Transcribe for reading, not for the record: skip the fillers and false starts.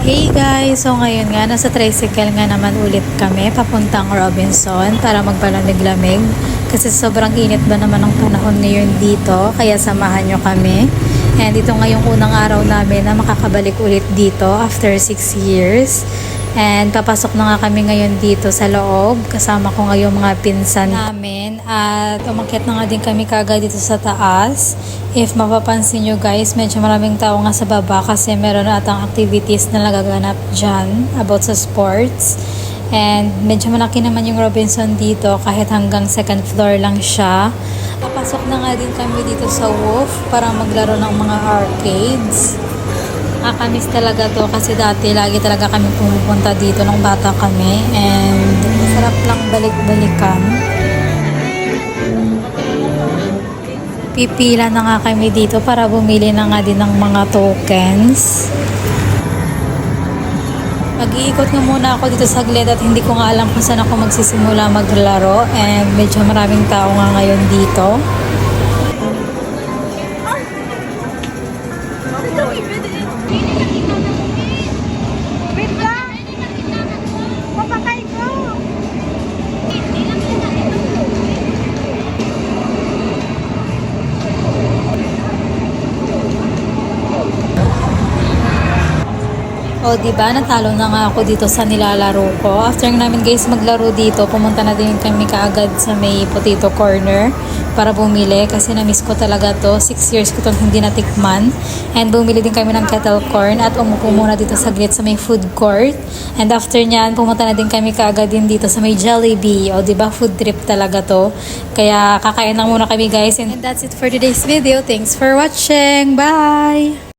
Hey guys! So ngayon nga, nasa tricycle nga naman ulit kami papuntang Robinson para magpalamig-lamig. Kasi sobrang init ba naman ang panahon ngayon dito, kaya samahan nyo kami. And ito nga yung unang araw namin na makakabalik ulit dito after 6 years. And papasok na nga kami ngayon dito sa loob. Kasama ko ngayon mga pinsan namin. At umakyat na nga din kami kagad dito sa taas. If mapapansin nyo guys, medyo maraming tao nga sa baba kasi meron na atang activities na nagaganap dyan about sa sports. And medyo malaki naman yung Robinson dito kahit hanggang second floor lang siya. Papasok na nga din kami dito sa Wolf para maglaro ng mga arcades. Nakakamiss talaga to kasi dati lagi talaga kami pumupunta dito nung bata kami and sarap lang balik-balikan. Pipila na nga kami dito para bumili na nga din ng mga tokens. Mag-iikot nga muna ako dito saglit at hindi ko nga alam kung saan ako magsisimula maglaro and medyo maraming tao nga ngayon dito. O diba, natalo na nga ako dito sa nilalaro ko. After namin guys maglaro dito, pumunta na din kami kaagad sa may potato corner para bumili kasi na-miss ko talaga to. 6 years ko itong hindi natikman. And bumili din kami ng kettle corn at umupo muna dito saglit sa may food court. And after nyan, pumunta na din kami kaagad din dito sa may Jollibee. O diba, food trip talaga to. Kaya kakain lang muna kami guys. And that's it for today's video. Thanks for watching. Bye!